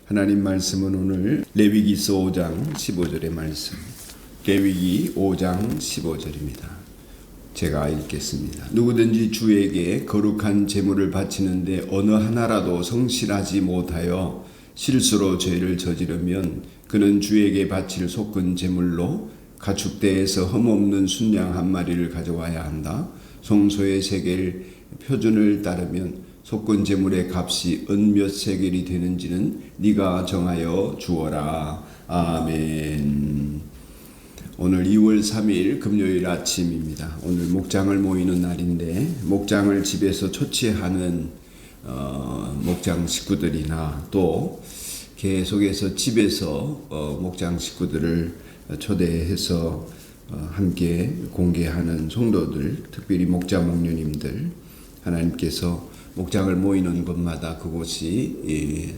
하나님 말씀은 오늘 레위기서 5장 15절의 말씀. 레위기 5장 15절입니다. 제가 읽겠습니다. 누구든지 주에게 거룩한 제물을 바치는데 어느 하나라도 성실하지 못하여 실수로 죄를 저지르면 그는 주에게 바칠 솟은 제물로 가축대에서 흠없는 순양 한 마리를 가져와야 한다. 성소의 세겔 표준을 따르면 솟은 제물의 값이 은 몇 세겔이 되는지는 네가 정하여 주어라. 아멘. 오늘 2월 3일 금요일 아침입니다. 오늘 목장을 모이는 날인데 목장을 집에서 초치하는 목장 식구들이나 또 계속해서 집에서 목장 식구들을 초대해서 함께 공개하는 성도들, 특별히 목자 목녀님들, 하나님께서 목장을 모이는 곳마다 그곳이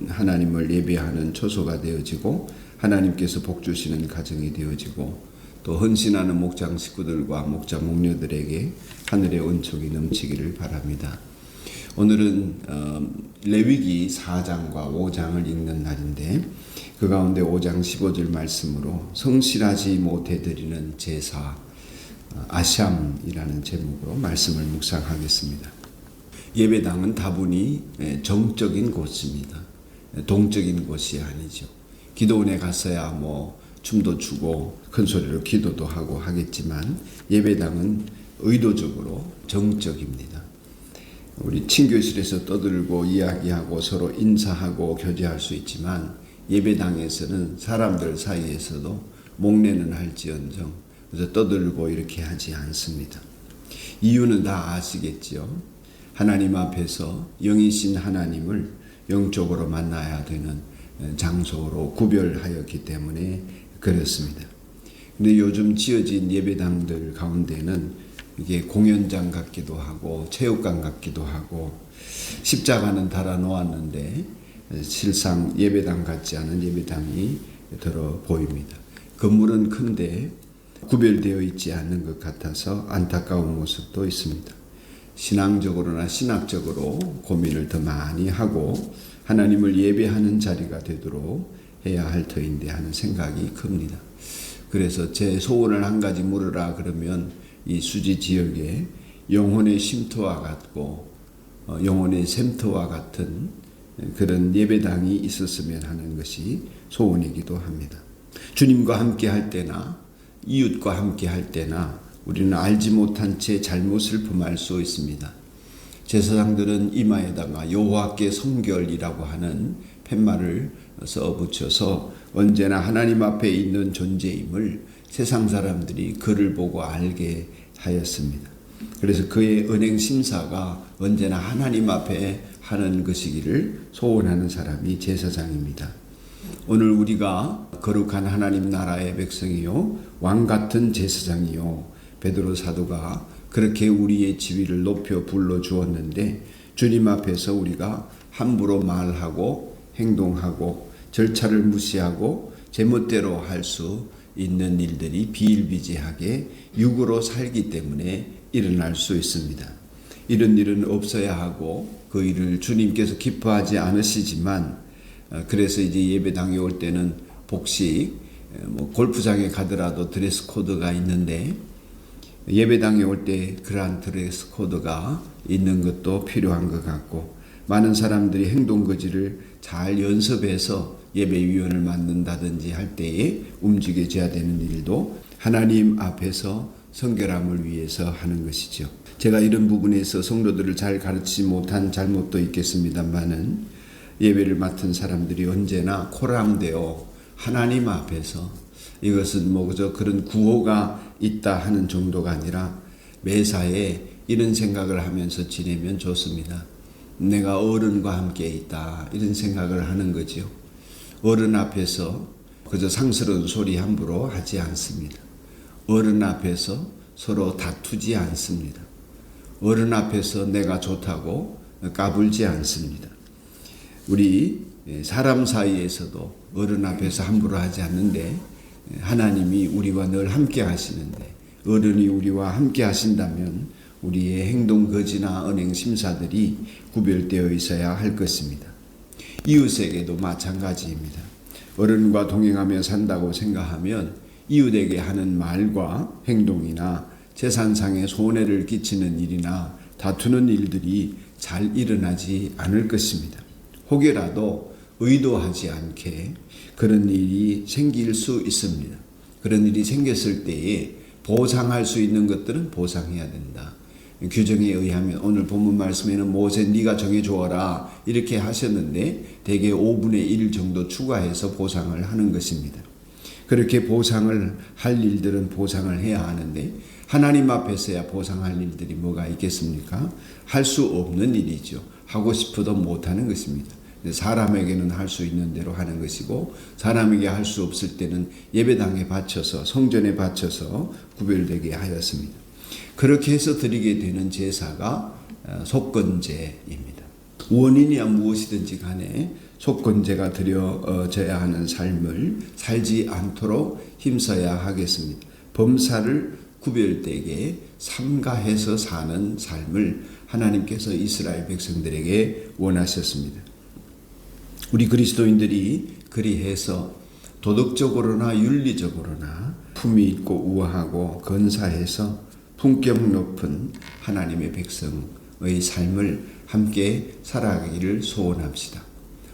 하나님을 예배하는 초소가 되어지고 하나님께서 복 주시는 가정이 되어지고 또 헌신하는 목장 식구들과 목자 목녀들에게 하늘의 은총이 넘치기를 바랍니다. 오늘은 레위기 4장과 5장을 읽는 날인데 그 가운데 5장 15절 말씀으로 성실하지 못해 드리는 제사 아샴이라는 제목으로 말씀을 묵상하겠습니다. 예배당은 다분히 정적인 곳입니다. 동적인 곳이 아니죠. 기도원에 갔어야 춤도 추고 큰 소리로 기도도 하고 하겠지만 예배당은 의도적으로 정적입니다. 우리 친교실에서 떠들고 이야기하고 서로 인사하고 교제할 수 있지만 예배당에서는 사람들 사이에서도 목례는 할지언정 그래서 떠들고 이렇게 하지 않습니다. 이유는 다 아시겠지요. 하나님 앞에서 영이신 하나님을 영적으로 만나야 되는 장소로 구별하였기 때문에 그렇습니다. 근데 요즘 지어진 예배당들 가운데는 이게 공연장 같기도 하고 체육관 같기도 하고 십자가는 달아 놓았는데 실상 예배당 같지 않은 예배당이 들어 보입니다. 건물은 큰데 구별되어 있지 않는 것 같아서 안타까운 모습도 있습니다. 신앙적으로나 신학적으로 고민을 더 많이 하고 하나님을 예배하는 자리가 되도록 해야 할 터인데 하는 생각이 큽니다. 그래서 제 소원을 한 가지 물으라 그러면 이 수지 지역에 영혼의 쉼터와 같고 영혼의 샘터와 같은 그런 예배당이 있었으면 하는 것이 소원이기도 합니다. 주님과 함께 할 때나 이웃과 함께 할 때나 우리는 알지 못한 채 잘못을 범할 수 있습니다. 제사장들은 이마에다가 여호와께 성결이라고 하는 팻말을 써붙여서 언제나 하나님 앞에 있는 존재임을 세상 사람들이 그를 보고 알게 하였습니다. 그래서 그의 은행 심사가 언제나 하나님 앞에 하는 것이기를 소원하는 사람이 제사장입니다. 오늘 우리가 거룩한 하나님 나라의 백성이요 왕 같은 제사장이요 베드로 사도가 그렇게 우리의 지위를 높여 불러주었는데 주님 앞에서 우리가 함부로 말하고 행동하고 절차를 무시하고 제멋대로 할 수 있는 일들이 비일비재하게 육으로 살기 때문에 일어날 수 있습니다. 이런 일은 없어야 하고 그 일을 주님께서 기뻐하지 않으시지만 그래서 이제 예배당에 올 때는 복식 골프장에 가더라도 드레스 코드가 있는데 예배당에 올 때 그러한 드레스 코드가 있는 것도 필요한 것 같고 많은 사람들이 행동거지를 잘 연습해서 예배위원을 맡는다든지 할 때에 움직여져야 되는 일도 하나님 앞에서 성결함을 위해서 하는 것이죠. 제가 이런 부분에서 성도들을 잘 가르치지 못한 잘못도 있겠습니다만은 예배를 맡은 사람들이 언제나 코람되어 하나님 앞에서 이것은 그저 그런 구호가 있다 하는 정도가 아니라 매사에 이런 생각을 하면서 지내면 좋습니다. 내가 어른과 함께 있다 이런 생각을 하는 거죠. 어른 앞에서 그저 상스러운 소리 함부로 하지 않습니다. 어른 앞에서 서로 다투지 않습니다. 어른 앞에서 내가 좋다고 까불지 않습니다. 우리 사람 사이에서도 어른 앞에서 함부로 하지 않는데 하나님이 우리와 늘 함께 하시는데 어른이 우리와 함께 하신다면 우리의 행동 거지나 언행 심사들이 구별되어 있어야 할 것입니다. 이웃에게도 마찬가지입니다. 어른과 동행하며 산다고 생각하면 이웃에게 하는 말과 행동이나 재산상의 손해를 끼치는 일이나 다투는 일들이 잘 일어나지 않을 것입니다. 혹여라도 의도하지 않게 그런 일이 생길 수 있습니다. 그런 일이 생겼을 때에 보상할 수 있는 것들은 보상해야 된다. 규정에 의하면 오늘 본문 말씀에는 모세 네가 정해주어라 이렇게 하셨는데 대개 5분의 1 정도 추가해서 보상을 하는 것입니다. 그렇게 보상을 할 일들은 보상을 해야 하는데 하나님 앞에서야 보상할 일들이 뭐가 있겠습니까? 할 수 없는 일이죠. 하고 싶어도 못하는 것입니다. 사람에게는 할 수 있는 대로 하는 것이고 사람에게 할 수 없을 때는 예배당에 바쳐서 성전에 바쳐서 구별되게 하였습니다. 그렇게 해서 드리게 되는 제사가 속건제입니다. 원인이야 무엇이든지 간에 속건제가 드려져야 하는 삶을 살지 않도록 힘써야 하겠습니다. 범사를 구별되게 삼가해서 사는 삶을 하나님께서 이스라엘 백성들에게 원하셨습니다. 우리 그리스도인들이 그리해서 도덕적으로나 윤리적으로나 품위 있고 우아하고 건사해서 품격 높은 하나님의 백성의 삶을 함께 살아가기를 소원합시다.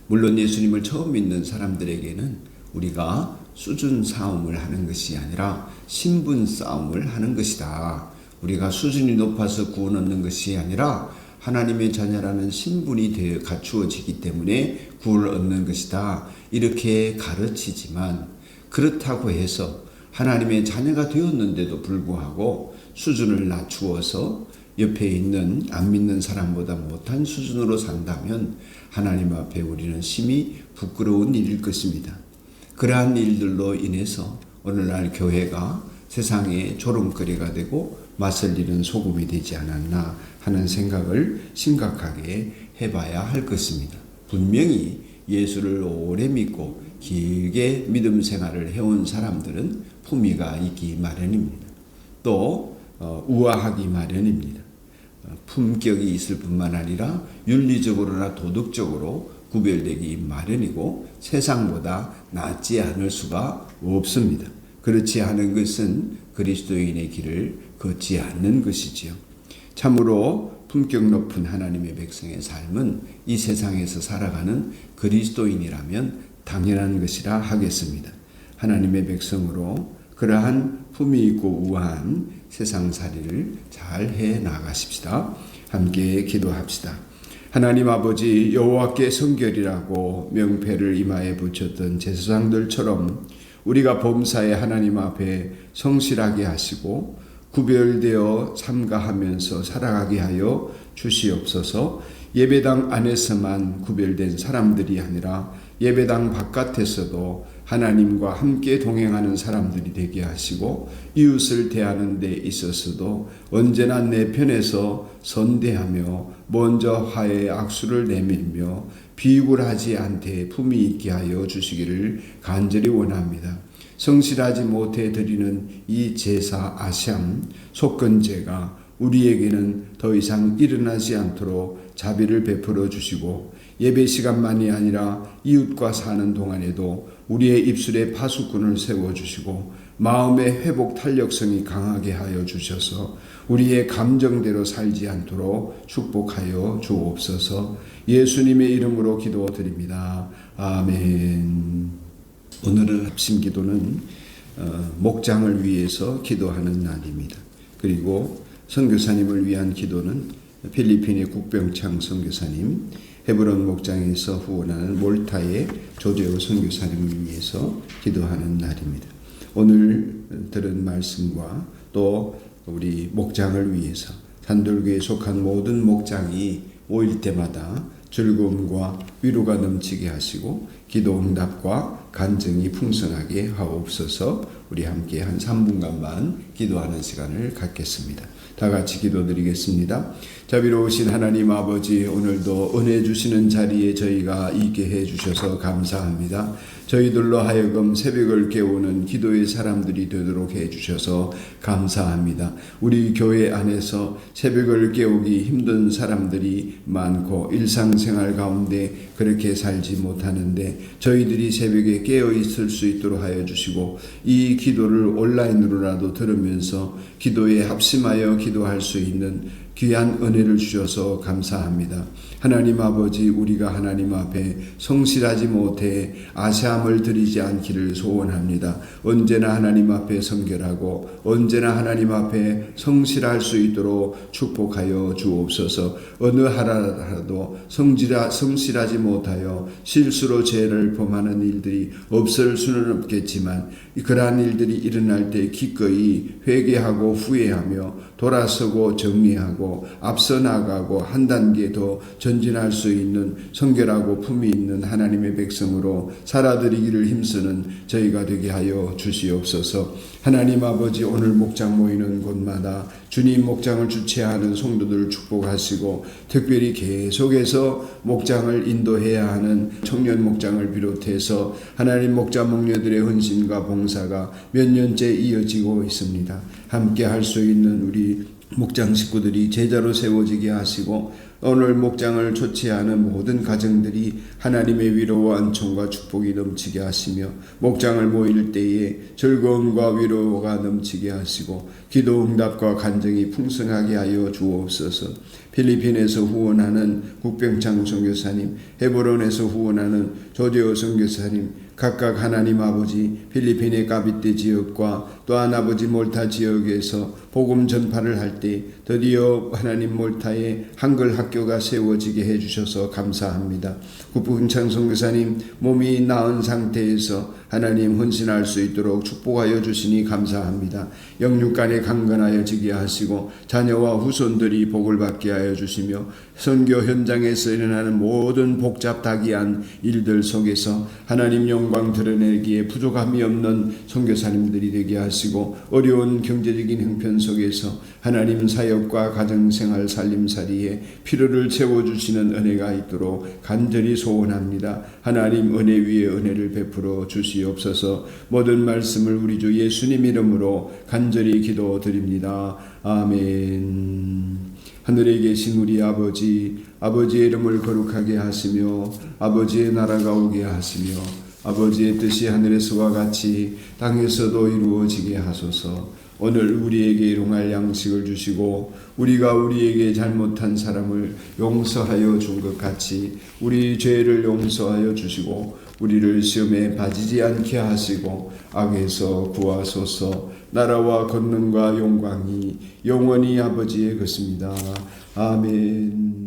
물론 예수님을 처음 믿는 사람들에게는 우리가 수준 싸움을 하는 것이 아니라 신분 싸움을 하는 것이다. 우리가 수준이 높아서 구원 얻는 것이 아니라 하나님의 자녀라는 신분이 되어 갖추어지기 때문에 구원을 얻는 것이다. 이렇게 가르치지만 그렇다고 해서 하나님의 자녀가 되었는데도 불구하고 수준을 낮추어서 옆에 있는 안 믿는 사람보다 못한 수준으로 산다면 하나님 앞에 우리는 심히 부끄러운 일일 것입니다. 그러한 일들로 인해서 오늘날 교회가 세상의 조롱거리가 되고 맛을 잃은 소금이 되지 않았나 하는 생각을 심각하게 해봐야 할 것입니다. 분명히 예수를 오래 믿고 길게 믿음 생활을 해온 사람들은 품위가 있기 마련입니다. 또 우아하기 마련입니다. 품격이 있을 뿐만 아니라 윤리적으로나 도덕적으로 구별되기 마련이고 세상보다 낫지 않을 수가 없습니다. 그렇지 않은 것은 그리스도인의 길을 걷지 않는 것이지요. 참으로 품격 높은 하나님의 백성의 삶은 이 세상에서 살아가는 그리스도인이라면 당연한 것이라 하겠습니다. 하나님의 백성으로 그러한 품위 있고 우아한 세상살이를 잘 해 나가십시다. 함께 기도합시다. 하나님 아버지, 여호와께 성결이라고 명패를 이마에 붙였던 제사장들처럼 우리가 범사에 하나님 앞에 성실하게 하시고 구별되어 삼가하면서 살아가게 하여 주시옵소서. 예배당 안에서만 구별된 사람들이 아니라 예배당 바깥에서도 하나님과 함께 동행하는 사람들이 되게 하시고 이웃을 대하는 데 있어서도 언제나 내 편에서 선대하며 먼저 화해의 악수를 내밀며 비굴하지 않되 품위 있게 하여 주시기를 간절히 원합니다. 성실하지 못해 드리는 이 제사 아샴 속건제가 우리에게는 더 이상 일어나지 않도록 자비를 베풀어 주시고 예배 시간만이 아니라 이웃과 사는 동안에도 우리의 입술에 파수꾼을 세워주시고 마음의 회복 탄력성이 강하게 하여 주셔서 우리의 감정대로 살지 않도록 축복하여 주옵소서. 예수님의 이름으로 기도드립니다. 아멘. 오늘의 합심 기도는 목장을 위해서 기도하는 날입니다. 그리고 선교사님을 위한 기도는 필리핀의 국병창 선교사님, 헤브론 목장에서 후원하는 몰타의 조재호 선교사님을 위해서 기도하는 날입니다. 오늘 들은 말씀과 또 우리 목장을 위해서 산돌교에 속한 모든 목장이 모일 때마다 즐거움과 위로가 넘치게 하시고 기도 응답과 간증이 풍성하게 하옵소서. 우리 함께 한 3분간만 기도하는 시간을 갖겠습니다. 다 같이 기도드리겠습니다. 자비로우신 하나님 아버지, 오늘도 은혜 주시는 자리에 저희가 있게 해 주셔서 감사합니다. 저희들로 하여금 새벽을 깨우는 기도의 사람들이 되도록 해주셔서 감사합니다. 우리 교회 안에서 새벽을 깨우기 힘든 사람들이 많고 일상생활 가운데 그렇게 살지 못하는데 저희들이 새벽에 깨어 있을 수 있도록 하여 주시고 이 기도를 온라인으로라도 들으면서 기도에 합심하여 기도할 수 있는 귀한 은혜를 주셔서 감사합니다. 하나님 아버지, 우리가 하나님 앞에 성실하지 못해 아쉬움을 드리지 않기를 소원합니다. 언제나 하나님 앞에 성결하고 언제나 하나님 앞에 성실할 수 있도록 축복하여 주옵소서. 어느 하루라도 성실하지 못하여 실수로 죄를 범하는 일들이 없을 수는 없겠지만 그러한 일들이 일어날 때 기꺼이 회개하고 후회하며 돌아서고 정리하고 앞서 나가고 한 단계 더 전진할 수 있는 성결하고 품위 있는 하나님의 백성으로 살아드리기를 힘쓰는 저희가 되게 하여 주시옵소서. 하나님 아버지, 오늘 목장 모이는 곳마다 주님 목장을 주최하는 성도들을 축복하시고 특별히 계속해서 목장을 인도해야 하는 청년 목장을 비롯해서 하나님 목자 목녀들의 헌신과 봉사가 몇 년째 이어지고 있습니다. 함께 할 수 있는 우리 목장 식구들이 제자로 세워지게 하시고 오늘 목장을 초치하는 모든 가정들이 하나님의 위로와 은총과 축복이 넘치게 하시며 목장을 모일 때에 즐거움과 위로가 넘치게 하시고 기도 응답과 간증이 풍성하게 하여 주옵소서. 필리핀에서 후원하는 국병창 선교사님, 헤브론에서 후원하는 조대호 선교사님, 각각 하나님 아버지 필리핀의 까비떼 지역과 또한 아버지 몰타 지역에서 복음 전파를 할 때 드디어 하나님 몰타에 한글 학교가 세워지게 해주셔서 감사합니다. 국병창 선교사님 몸이 나은 상태에서 하나님 헌신할 수 있도록 축복하여 주시니 감사합니다. 영육간에 강건하여지게 하시고 자녀와 후손들이 복을 받게 하여 주시며 선교 현장에서 일어나는 모든 복잡다기한 일들 속에서 하나님 영광 드러내기에 부족함이 없는 선교사님들이 되게 하시고 어려운 경제적인 형편 속에서 하나님 사역과 가정생활 살림살이에 필요를 채워주시는 은혜가 있도록 간절히 소원합니다. 하나님 은혜 위에 은혜를 베풀어 주시옵소서. 모든 말씀을 우리 주 예수님 이름으로 간절히 기도드립니다. 아멘. 하늘에 계신 우리 아버지, 아버지의 이름을 거룩하게 하시며 아버지의 나라가 오게 하시며 아버지의 뜻이 하늘에서와 같이 땅에서도 이루어지게 하소서. 오늘 우리에게 일용할 양식을 주시고 우리가 우리에게 잘못한 사람을 용서하여 준 것 같이 우리 죄를 용서하여 주시고 우리를 시험에 빠지지 않게 하시고 악에서 구하소서. 나라와 권능과 영광이 영원히 아버지의 것입니다. 아멘.